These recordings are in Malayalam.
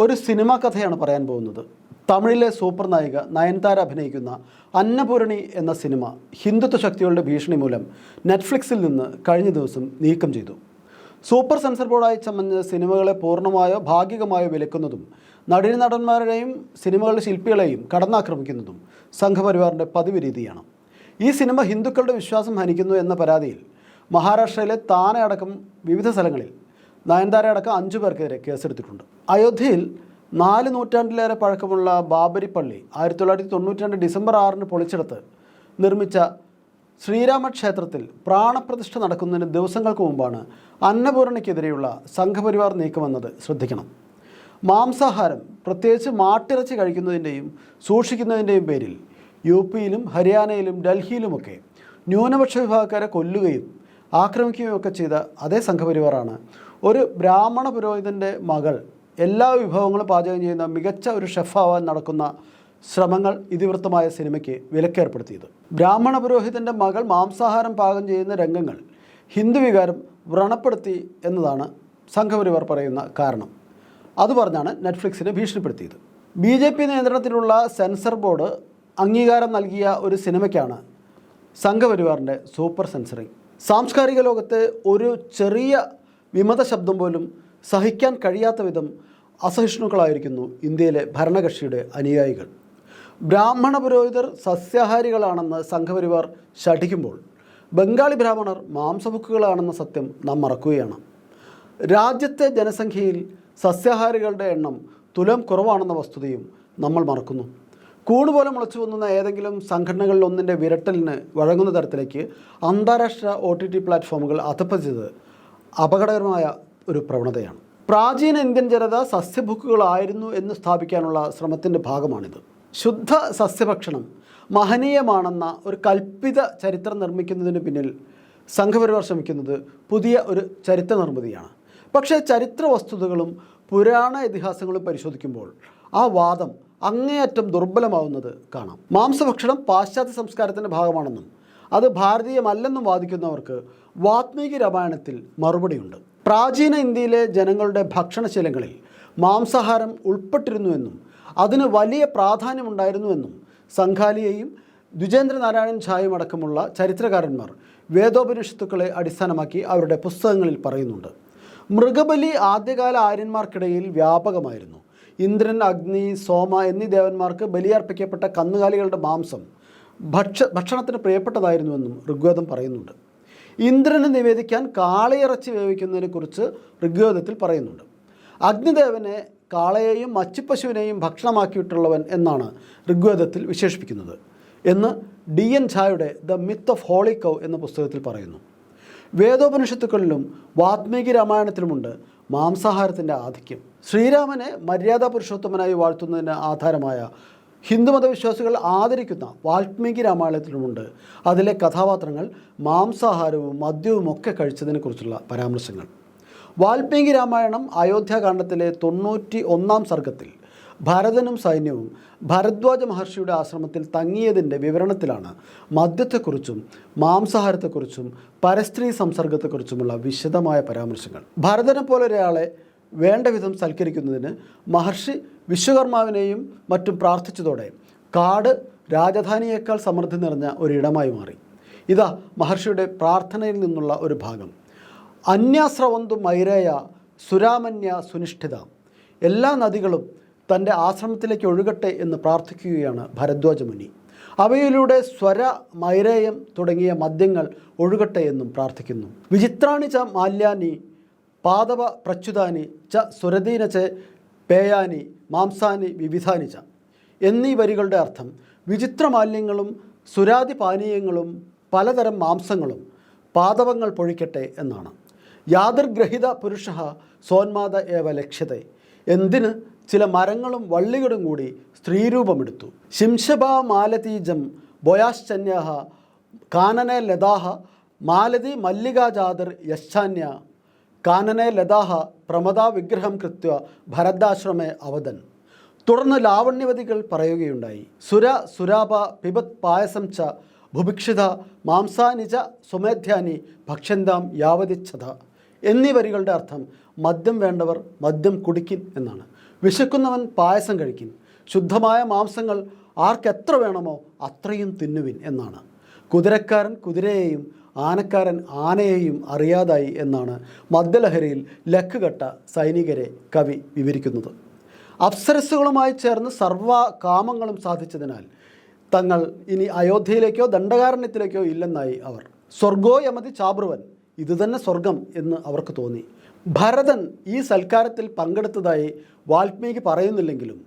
ഒരു സിനിമാ കഥയാണ് പറയാൻ പോകുന്നത്. തമിഴിലെ സൂപ്പർ നായിക നയൻതാര അഭിനയിക്കുന്ന അന്നപൂരണി എന്ന സിനിമ ഹിന്ദുത്വ ശക്തികളുടെ ഭീഷണി മൂലം നെറ്റ്ഫ്ലിക്സിൽ നിന്ന് കഴിഞ്ഞ ദിവസം നീക്കം ചെയ്തു. സൂപ്പർ സെൻസർ ബോർഡായി ചമഞ്ഞ് സിനിമകളെ പൂർണ്ണമായോ ഭാഗികമായോ വിലക്കുന്നതും നടന്മാരുടെയും സിനിമകളുടെ ശില്പികളെയും കടന്നാക്രമിക്കുന്നതും സംഘപരിവാറിൻ്റെ പതിവ് രീതിയാണ്. ഈ സിനിമ ഹിന്ദുക്കളുടെ വിശ്വാസം ഹനിക്കുന്നു എന്ന പരാതിയിൽ മഹാരാഷ്ട്രയിലെ താനെ അടക്കം വിവിധ സ്ഥലങ്ങളിൽ നയൻതാര അടക്കം 5 പേർക്കെതിരെ കേസെടുത്തിട്ടുണ്ട്. അയോധ്യയിൽ 4 നൂറ്റാണ്ടിലേറെ പഴക്കമുള്ള ബാബരി പള്ളി 1992 ഡിസംബർ 6 പൊളിച്ചെടുത്ത് നിർമ്മിച്ച ശ്രീരാമക്ഷേത്രത്തിൽ പ്രാണപ്രതിഷ്ഠ നടക്കുന്നതിന് ദിവസങ്ങൾക്ക് മുമ്പാണ് അന്നപൂർണയ്ക്കെതിരെയുള്ള സംഘപരിവാർ നീക്കമെന്നത് ശ്രദ്ധിക്കണം. മാംസാഹാരം, പ്രത്യേകിച്ച് മാട്ടിറച്ചി കഴിക്കുന്നതിൻ്റെയും സൂക്ഷിക്കുന്നതിൻ്റെയും പേരിൽ യുപിയിലും ഹരിയാനയിലും ഡൽഹിയിലുമൊക്കെ ന്യൂനപക്ഷ വിഭാഗക്കാരെ കൊല്ലുകയും ആക്രമിക്കുകയും ഒക്കെ ചെയ്ത അതേ സംഘപരിവാറാണ് ഒരു ബ്രാഹ്മണ പുരോഹിതൻ്റെ മകൾ എല്ലാ വിഭവങ്ങളും പാചകം ചെയ്യുന്ന മികച്ച ഒരു ഷെഫാവാൻ നടക്കുന്ന ശ്രമങ്ങൾ ഇതിവൃത്തമായ സിനിമയ്ക്ക് വിലക്കേർപ്പെടുത്തിയത്. ബ്രാഹ്മണ പുരോഹിതൻ്റെ മകൾ മാംസാഹാരം പാകം ചെയ്യുന്ന രംഗങ്ങൾ ഹിന്ദു വികാരം വ്രണപ്പെടുത്തി എന്നതാണ് സംഘപരിവാർ പറയുന്ന കാരണം. അത് പറഞ്ഞാണ് നെറ്റ്ഫ്ലിക്സിനെ ഭീഷണിപ്പെടുത്തിയത്. BJP നിയന്ത്രണത്തിലുള്ള സെൻസർ ബോർഡ് അംഗീകാരം നൽകിയ ഒരു സിനിമയ്ക്കാണ് സംഘപരിവാറിൻ്റെ സൂപ്പർ സെൻസറിങ്. സാംസ്കാരിക ലോകത്തെ ഒരു ചെറിയ വിമത ശബ്ദം പോലും സഹിക്കാൻ കഴിയാത്ത വിധം അസഹിഷ്ണുക്കളായിരിക്കുന്നു ഇന്ത്യയിലെ ഭരണകക്ഷിയുടെ അനുയായികൾ. ബ്രാഹ്മണ പുരോഹിതർ സസ്യാഹാരികളാണെന്ന് സംഘപരിവാർ ശഠിക്കുമ്പോൾ ബംഗാളി ബ്രാഹ്മണർ മാംസഭുക്കുകളാണെന്ന സത്യം നാം മറക്കുകയാണ്. രാജ്യത്തെ ജനസംഖ്യയിൽ സസ്യാഹാരികളുടെ എണ്ണം തുലം കുറവാണെന്ന വസ്തുതയും നമ്മൾ മറക്കുന്നു. കൂടുപോലെ മുളച്ചു വന്നുന്ന ഏതെങ്കിലും സംഘടനകളിൽ ഒന്നിൻ്റെ വിരട്ടലിന് വഴങ്ങുന്ന തരത്തിലേക്ക് അന്താരാഷ്ട്ര OTT പ്ലാറ്റ്ഫോമുകൾ അധപ്പതിച്ചത് അപകടകരമായ ഒരു പ്രവണതയാണ്. പ്രാചീന ഇന്ത്യൻ ജനത സസ്യഭുക്കുകളായിരുന്നു എന്ന് സ്ഥാപിക്കാനുള്ള ശ്രമത്തിൻ്റെ ഭാഗമാണിത്. ശുദ്ധ സസ്യഭക്ഷണം മഹനീയമാണെന്ന ഒരു കൽപ്പിത ചരിത്രം നിർമ്മിക്കുന്നതിന് പിന്നിൽ സംഘപരിവാർ ശ്രമിക്കുന്നത് പുതിയ ഒരു ചരിത്ര നിർമ്മിതിയാണ്. പക്ഷേ ചരിത്ര വസ്തുതകളും പുരാണ ഇതിഹാസങ്ങളും പരിശോധിക്കുമ്പോൾ ആ വാദം അങ്ങേയറ്റം ദുർബലമാവുന്നത് കാണാം. മാംസഭക്ഷണം പാശ്ചാത്യ സംസ്കാരത്തിൻ്റെ ഭാഗമാണെന്നും അത് ഭാരതീയമല്ലെന്നും വാദിക്കുന്നവർക്ക് വാത്മീകി രാമായണത്തിൽ മറുപടിയുണ്ട്. പ്രാചീന ഇന്ത്യയിലെ ജനങ്ങളുടെ ഭക്ഷണശീലങ്ങളിൽ മാംസാഹാരം ഉൾപ്പെട്ടിരുന്നുവെന്നും അതിന് വലിയ പ്രാധാന്യമുണ്ടായിരുന്നുവെന്നും സംഘാലിയെയും ദ്വിജേന്ദ്രനാരായണൻ ഝായും അടക്കമുള്ള ചരിത്രകാരന്മാർ വേദോപനിഷത്തുക്കളെ അടിസ്ഥാനമാക്കി അവരുടെ പുസ്തകങ്ങളിൽ പറയുന്നുണ്ട്. മൃഗബലി ആദ്യകാല ആര്യന്മാർക്കിടയിൽ വ്യാപകമായിരുന്നു. ഇന്ദ്രൻ, അഗ്നി, സോമ എന്നീ ദേവന്മാർക്ക് ബലിയർപ്പിക്കപ്പെട്ട കന്നുകാലികളുടെ മാംസം ഭക്ഷണത്തിന് പ്രിയപ്പെട്ടതായിരുന്നുവെന്നും ഋഗ്വേദം പറയുന്നുണ്ട്. ഇന്ദ്രന് നിവേദിക്കാൻ കാളയിറച്ചി വേവിക്കുന്നതിനെക്കുറിച്ച് ഋഗ്വേദത്തിൽ പറയുന്നുണ്ട്. അഗ്നിദേവനെ കാളയെയും മച്ചിപ്പശുവിനെയും ഭക്ഷണമാക്കിയിട്ടുള്ളവൻ എന്നാണ് ഋഗ്വേദത്തിൽ വിശേഷിപ്പിക്കുന്നത് എന്ന് DN ഝായുടെ the myth of holy cow എന്ന പുസ്തകത്തിൽ പറയുന്നു. വേദോപനിഷത്തുക്കളിലും വാത്മീകി രാമായണത്തിലുമുണ്ട് മാംസാഹാരത്തിൻ്റെ ആധിക്യം. ശ്രീരാമനെ മര്യാദാ പുരുഷോത്തമനായി വാഴ്ത്തുന്നതിന് ആധാരമായ ഹിന്ദുമതവിശ്വാസികൾ ആദരിക്കുന്ന വാൽമീകി രാമായണത്തിലുമുണ്ട് അതിലെ കഥാപാത്രങ്ങൾ മാംസാഹാരവും മദ്യവും ഒക്കെ കഴിച്ചതിനെക്കുറിച്ചുള്ള പരാമർശങ്ങൾ. വാൽമീകി രാമായണം അയോധ്യാകാണ്ഡത്തിലെ 91-ാം സർഗത്തിൽ ഭരതനും സൈന്യവും ഭരദ്വാജ മഹർഷിയുടെ ആശ്രമത്തിൽ തങ്ങിയതിൻ്റെ വിവരണത്തിലാണ് മദ്യത്തെക്കുറിച്ചും മാംസാഹാരത്തെക്കുറിച്ചും പരസ്ത്രീ സംസർഗത്തെക്കുറിച്ചുമുള്ള വിശദമായ പരാമർശങ്ങൾ. ഭരതനെ പോലെ ഒരാളെ വേണ്ട വിധം സൽക്കരിക്കുന്നതിന് മഹർഷി വിശ്വകർമാവിനെയും മറ്റും പ്രാർത്ഥിച്ചതോടെ കാട് രാജധാനിയേക്കാൾ സമൃദ്ധി നിറഞ്ഞ ഒരിടമായി മാറി. ഇതാ മഹർഷിയുടെ പ്രാർത്ഥനയിൽ നിന്നുള്ള ഒരു ഭാഗം. അന്യാസ്രവന്തു മൈരേയ സുരാമന്യ സുനിഷ്ഠിത. എല്ലാ നദികളും തൻ്റെ ആശ്രമത്തിലേക്ക് ഒഴുകട്ടെ എന്ന് പ്രാർത്ഥിക്കുകയാണ് ഭരദ്വാജ മുനി. അവയിലൂടെ സ്വര, മൈരേയം തുടങ്ങിയ മദ്യങ്ങൾ ഒഴുകട്ടെ എന്നും പ്രാർത്ഥിക്കുന്നു. വിചിത്രാണി ച മാല്യാനി പാദവ പ്രച്യുതാനി ച സുരദീന ച പേയാനി മാംസാനി വിവിധാനി ച എന്നീ വരികളുടെ അർത്ഥം വിചിത്രമാല്യങ്ങളും സുരാദി പാനീയങ്ങളും പലതരം മാംസങ്ങളും പാദവങ്ങൾ പൊഴിക്കട്ടെ എന്നാണ്. യാതിർഗ്രഹിത പുരുഷ സോന്മാദ ഏവ ലക്ഷ്യത്തെ. എന്തിന് ചില മരങ്ങളും വള്ളികളും കൂടി സ്ത്രീരൂപമെടുത്തു. ശിംശബ മാലതീജം ബോയാശ്ചന്യ കാനനെ ലതാഹ മാലതി മല്ലികാജാതിർ യശ്ചാന്യ കാനനെ ലതാഹ പ്രമദാ വിഗ്രഹം കൃത്യ ഭരദ്രാശ്രമേ അവതൻ. തുടർന്ന് ലാവണ്യവതികൾ പറയുകയുണ്ടായി. സുര സുരാപ പിബത് പായസം ച ഭുഭിക്ഷിത മാംസാനിച സുമേധ്യാനി ഭക്ഷ്യന്താം യാവതിച്ഛത എന്നീ വരികളുടെ അർത്ഥം മദ്യം വേണ്ടവർ മദ്യം കുടിക്കിൻ എന്നാണ്. വിശക്കുന്നവൻ പായസം കഴിക്കും, ശുദ്ധമായ മാംസങ്ങൾ ആർക്കെത്ര വേണമോ അത്രയും തിന്നുവിൻ എന്നാണ്. കുതിരക്കാരൻ കുതിരയെയും ആനക്കാരൻ ആനയെയും അറിയാതായി എന്നാണ് മദ്യലഹരിയിൽ ലക്കുകെട്ട സൈനികരെ കവി വിവരിക്കുന്നത്. അപ്സരസ്സുകളുമായി ചേർന്ന് സർവ്വ കാമങ്ങളും സാധിച്ചതിനാൽ തങ്ങൾ ഇനി അയോധ്യയിലേക്കോ ദണ്ഡകാരണ്യത്തിലേക്കോ ഇല്ലെന്നായി അവർ. സ്വർഗോ യമതി ചാബ്രുവൻ, ഇതുതന്നെ സ്വർഗം എന്ന് അവർക്ക് തോന്നി. ഭരതൻ ഈ സൽക്കാരത്തിൽ പങ്കെടുത്തതായി വാൽമീകി പറയുന്നില്ലെങ്കിലും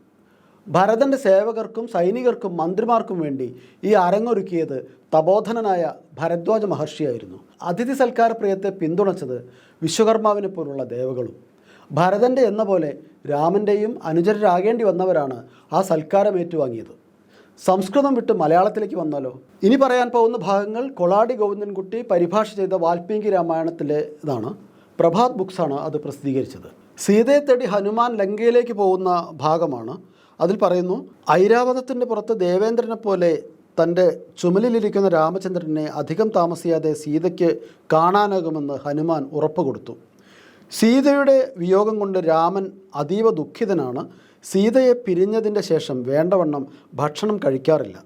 ഭരതൻ്റെ സേവകർക്കും സൈനികർക്കും മന്ത്രിമാർക്കും വേണ്ടി ഈ അരങ്ങൊരുക്കിയത് തപോധനനായ ഭരദ്വാജ മഹർഷിയായിരുന്നു. അതിഥി സൽക്കാര പ്രിയത്തെ പിന്തുണച്ചത് വിശ്വകർമാവിനെ പോലുള്ള ദേവകളും. ഭരതൻ്റെ എന്ന പോലെ രാമൻ്റെയും അനുചരരാകേണ്ടി വന്നവരാണ് ആ സൽക്കാരം ഏറ്റുവാങ്ങിയത്. സംസ്കൃതം വിട്ട് മലയാളത്തിലേക്ക് വന്നാലോ? ഇനി പറയാൻ പോകുന്ന ഭാഗങ്ങൾ കൊളാടി ഗോവിന്ദൻകുട്ടി പരിഭാഷ ചെയ്ത വാൽമീകി രാമായണത്തിലേതാണ്. പ്രഭാത് ബുക്സാണ് അത് പ്രസിദ്ധീകരിച്ചത്. സീതയെ തേടി ഹനുമാൻ ലങ്കയിലേക്ക് പോകുന്ന ഭാഗമാണ്. അതിൽ പറയുന്നു, ഐരാവതത്തിൻ്റെ പുറത്ത് ദേവേന്ദ്രനെ പോലെ തൻ്റെ ചുമലിലിരിക്കുന്ന രാമചന്ദ്രനെ അധികം താമസിയാതെ സീതയ്ക്ക് കാണാനാകുമെന്ന് ഹനുമാൻ ഉറപ്പ് കൊടുത്തു. സീതയുടെ വിയോഗം കൊണ്ട് രാമൻ അതീവ ദുഃഖിതനാണ്. സീതയെ പിരിഞ്ഞതിൻ്റെ ശേഷം വേണ്ടവണ്ണം ഭക്ഷണം കഴിക്കാറില്ല.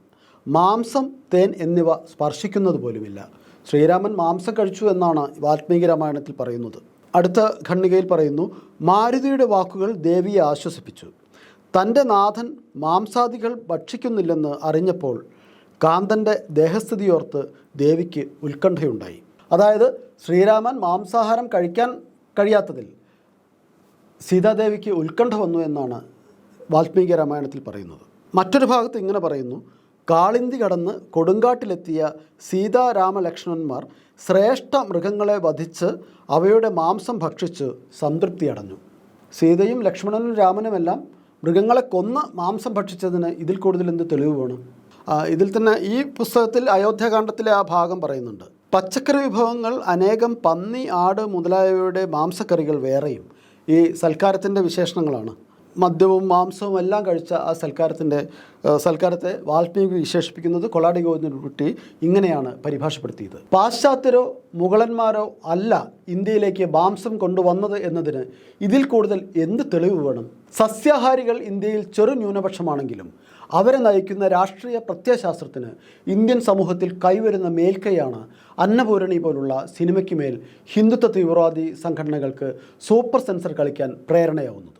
മാംസം, തേൻ എന്നിവ സ്പർശിക്കുന്നത് പോലുമില്ല. ശ്രീരാമൻ മാംസം കഴിച്ചു എന്നാണ് വാൽമീകി രാമായണത്തിൽ പറയുന്നത്. അടുത്ത ഖണ്ഡികയിൽ പറയുന്നു, മാരുതിയുടെ വാക്കുകൾ ദേവിയെ ആശ്വസിപ്പിച്ചു. തൻ്റെ നാഥൻ മാംസാദികൾ ഭക്ഷിക്കുന്നില്ലെന്ന് അറിഞ്ഞപ്പോൾ കാന്തൻ്റെ ദേഹസ്ഥിതിയോർത്ത് ദേവിക്ക് ഉത്കണ്ഠയുണ്ടായി. അതായത് ശ്രീരാമൻ മാംസാഹാരം കഴിക്കാൻ കഴിയാത്തതിൽ സീതാദേവിക്ക് ഉത്കണ്ഠ വന്നു എന്നാണ് വാൽമീകി രാമായണത്തിൽ പറയുന്നത്. മറ്റൊരു ഭാഗത്ത് ഇങ്ങനെ പറയുന്നു, കാളിന്തി കടന്ന് കൊടുങ്കാട്ടിലെത്തിയ സീതാരാമലക്ഷ്മണന്മാർ ശ്രേഷ്ഠ മൃഗങ്ങളെ വധിച്ച് അവയുടെ മാംസം ഭക്ഷിച്ച് സംതൃപ്തി അടഞ്ഞു. സീതയും ലക്ഷ്മണനും രാമനുമെല്ലാം മൃഗങ്ങളെ കൊന്ന് മാംസം ഭക്ഷിച്ചതിന് ഇതിൽ കൂടുതൽ എന്ത് തെളിവ് വേണം? ഇതിൽ തന്നെ ഈ പുസ്തകത്തിൽ അയോധ്യാകാന്ഡത്തിലെ ആ ഭാഗം പറയുന്നുണ്ട്. പച്ചക്കറി വിഭവങ്ങൾ അനേകം പന്നി, ആട് മുതലായവയുടെ മാംസക്കറികൾ വേറെയും ഈ സൽക്കാരത്തിൻ്റെ വിശേഷണങ്ങളാണ്. മദ്യവും മാംസവും എല്ലാം കഴിച്ച ആ സൽക്കാരത്തെ വാൽമീകി വിശേഷിപ്പിക്കുന്നത് കൊളാടി ഗോവിന്ദൻകുട്ടി ഇങ്ങനെയാണ് പരിഭാഷപ്പെടുത്തിയത്. പാശ്ചാത്യരോ മുഗളന്മാരോ അല്ല ഇന്ത്യയിലേക്ക് മാംസം കൊണ്ടുവന്നത് എന്നതിന് ഇതിൽ കൂടുതൽ എന്ത് തെളിവ് വേണം? സസ്യാഹാരികൾ ഇന്ത്യയിൽ ചെറു ന്യൂനപക്ഷമാണെങ്കിലും അവരെ നയിക്കുന്ന രാഷ്ട്രീയ പ്രത്യയശാസ്ത്രത്തിന് ഇന്ത്യൻ സമൂഹത്തിൽ കൈവരുന്ന മേൽക്കൈയാണ് അന്നപൂരണി പോലുള്ള സിനിമയ്ക്ക് മേൽ ഹിന്ദുത്വ തീവ്രവാദി സംഘടനകൾക്ക് സൂപ്പർ സെൻസർ കളിക്കാൻ പ്രേരണയാവുന്നത്.